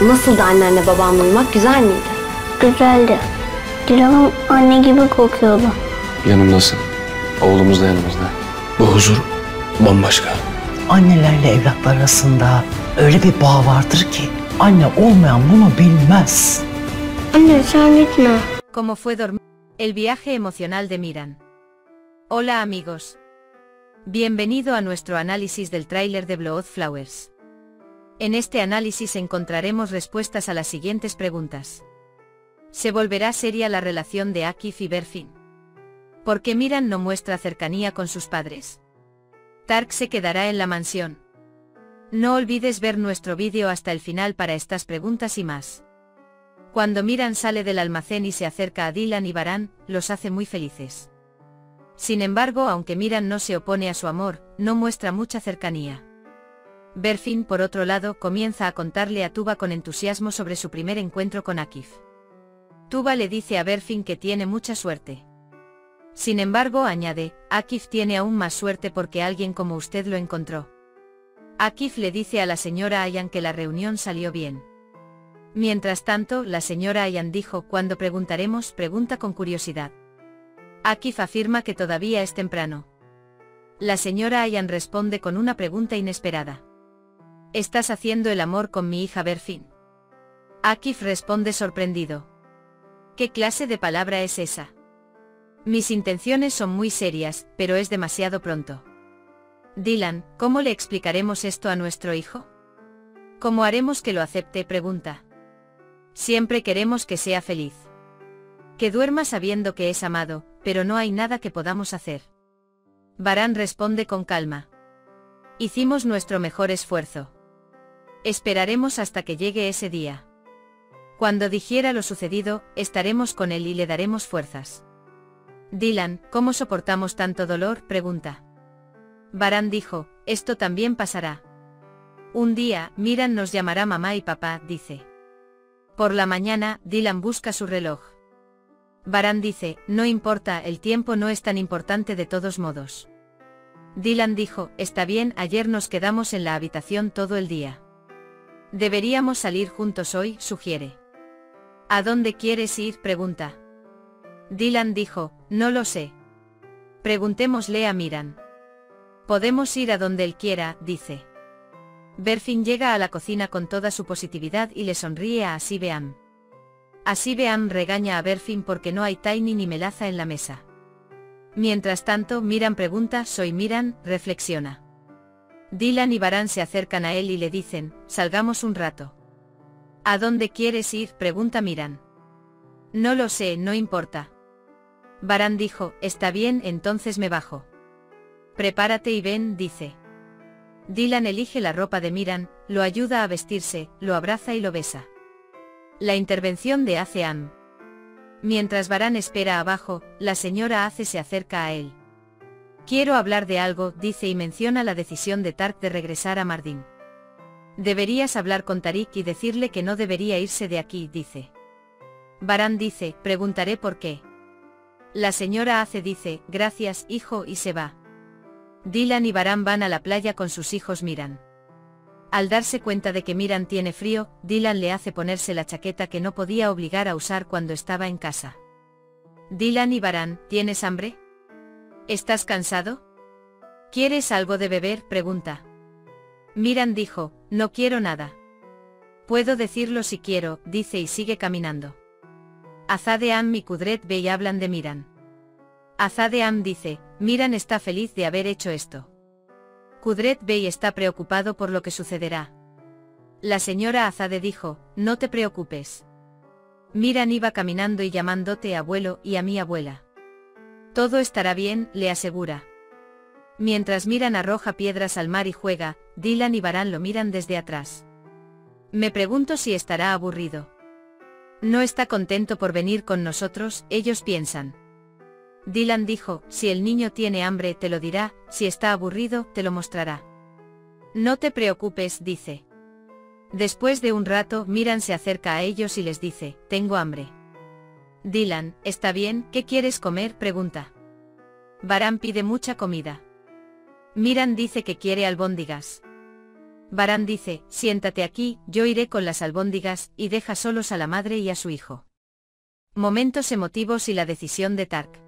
Nasıldı annenle babanla uyumak, güzel miydi? Güzeldi. Dilan'ım anne gibi kokuyordu. Yanımdasın. Oğlumuz da yanımızda. Bu huzur bambaşka. Annelerle evlatlar arasında öyle bir bağ vardır ki anne olmayan bunu bilmez. Anne sen gitme. ¿Cómo fue dormir? El viaje emocional de Miran. Hola amigos. Bienvenido a nuestro análisis del tráiler de Blood Flowers. En este análisis encontraremos respuestas a las siguientes preguntas. ¿Se volverá seria la relación de Akif y Berfin? ¿Por qué Miran no muestra cercanía con sus padres? Tark se quedará en la mansión. No olvides ver nuestro vídeo hasta el final para estas preguntas y más. Cuando Miran sale del almacén y se acerca a Dylan y Baran, los hace muy felices. Sin embargo, aunque Miran no se opone a su amor, no muestra mucha cercanía. Berfin, por otro lado, comienza a contarle a Tuba con entusiasmo sobre su primer encuentro con Akif. Tuba le dice a Berfin que tiene mucha suerte. Sin embargo, añade, Akif tiene aún más suerte porque alguien como usted lo encontró. Akif le dice a la señora Ayan que la reunión salió bien. Mientras tanto, la señora Ayan dijo, cuando preguntaremos, pregunta con curiosidad. Akif afirma que todavía es temprano. La señora Ayan responde con una pregunta inesperada. ¿Estás haciendo el amor con mi hija Berfin? Akif responde sorprendido. ¿Qué clase de palabra es esa? Mis intenciones son muy serias, pero es demasiado pronto. Dylan, ¿cómo le explicaremos esto a nuestro hijo? ¿Cómo haremos que lo acepte? Pregunta. Siempre queremos que sea feliz. Que duerma sabiendo que es amado, pero no hay nada que podamos hacer. Baran responde con calma. Hicimos nuestro mejor esfuerzo. Esperaremos hasta que llegue ese día. Cuando digiera lo sucedido, estaremos con él y le daremos fuerzas. Dylan, ¿cómo soportamos tanto dolor? Pregunta. Baran dijo, esto también pasará. Un día, Miran nos llamará mamá y papá, dice. Por la mañana, Dylan busca su reloj. Baran dice, no importa, el tiempo no es tan importante de todos modos. Dylan dijo, está bien, ayer nos quedamos en la habitación todo el día. Deberíamos salir juntos hoy, sugiere. ¿A dónde quieres ir? Pregunta. Dylan dijo, no lo sé. Preguntémosle a Miran. Podemos ir a donde él quiera, dice. Berfin llega a la cocina con toda su positividad y le sonríe a Asibeam. Asibeam regaña a Berfin porque no hay Tiny ni melaza en la mesa. Mientras tanto, Miran pregunta, soy Miran, reflexiona. Dylan y Baran se acercan a él y le dicen, salgamos un rato. ¿A dónde quieres ir? Pregunta Miran. No lo sé, no importa. Baran dijo, está bien, entonces me bajo. Prepárate y ven, dice. Dylan elige la ropa de Miran, lo ayuda a vestirse, lo abraza y lo besa. La intervención de Aceam. Mientras Baran espera abajo, la señora Ace se acerca a él. Quiero hablar de algo, dice y menciona la decisión de Tark de regresar a Mardin. Deberías hablar con Tariq y decirle que no debería irse de aquí, dice. Baran dice, preguntaré por qué. La señora Ace dice, gracias, hijo, y se va. Dylan y Baran van a la playa con sus hijos Miran. Al darse cuenta de que Miran tiene frío, Dylan le hace ponerse la chaqueta que no podía obligar a usar cuando estaba en casa. Dylan y Baran, ¿tienes hambre? ¿Estás cansado? ¿Quieres algo de beber? Pregunta. Miran dijo, no quiero nada. Puedo decirlo si quiero, dice y sigue caminando. Azadeam y Kudret Bey hablan de Miran. Azadeam dice, Miran está feliz de haber hecho esto. Kudret Bey está preocupado por lo que sucederá. La señora Azade dijo, no te preocupes. Miran iba caminando y llamándote abuelo y a mi abuela. Todo estará bien, le asegura. Mientras Miran arroja piedras al mar y juega, Dylan y Baran lo miran desde atrás. Me pregunto si estará aburrido. No está contento por venir con nosotros, ellos piensan. Dylan dijo, si el niño tiene hambre te lo dirá, si está aburrido te lo mostrará. No te preocupes, dice. Después de un rato, Miran se acerca a ellos y les dice, tengo hambre. Dylan, ¿está bien? ¿Qué quieres comer? Pregunta. Baran pide mucha comida. Miran dice que quiere albóndigas. Varán dice, siéntate aquí, yo iré con las albóndigas, y deja solos a la madre y a su hijo. Momentos emotivos y la decisión de Tark.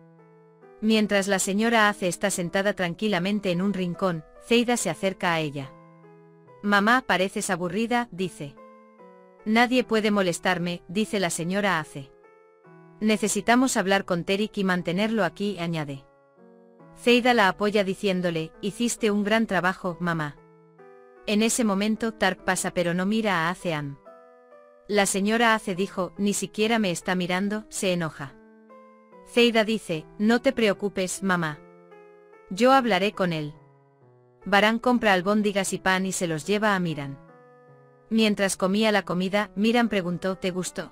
Mientras la señora Ace está sentada tranquilamente en un rincón, Zeida se acerca a ella. Mamá, pareces aburrida, dice. Nadie puede molestarme, dice la señora Ace. Necesitamos hablar con Terik y mantenerlo aquí, añade. Zeida la apoya diciéndole, hiciste un gran trabajo, mamá. En ese momento Tark pasa pero no mira a Acean. La señora Ace dijo, ni siquiera me está mirando, se enoja. Zeida dice, no te preocupes, mamá. Yo hablaré con él. Varán compra albóndigas y pan y se los lleva a Miran. Mientras comía la comida, Miran preguntó, ¿te gustó?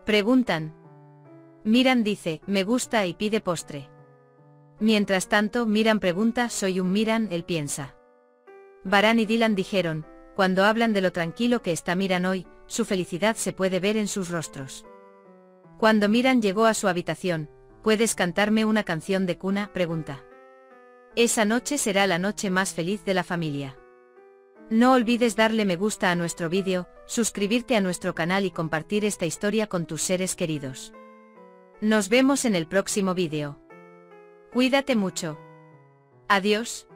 Preguntan. Miran dice, me gusta y pide postre. Mientras tanto, Miran pregunta, soy un Miran, él piensa. Varán y Dylan dijeron, cuando hablan de lo tranquilo que está Miran hoy, su felicidad se puede ver en sus rostros. Cuando Miran llegó a su habitación, ¿puedes cantarme una canción de cuna?, pregunta. Esa noche será la noche más feliz de la familia. No olvides darle me gusta a nuestro vídeo, suscribirte a nuestro canal y compartir esta historia con tus seres queridos. Nos vemos en el próximo vídeo. Cuídate mucho. Adiós.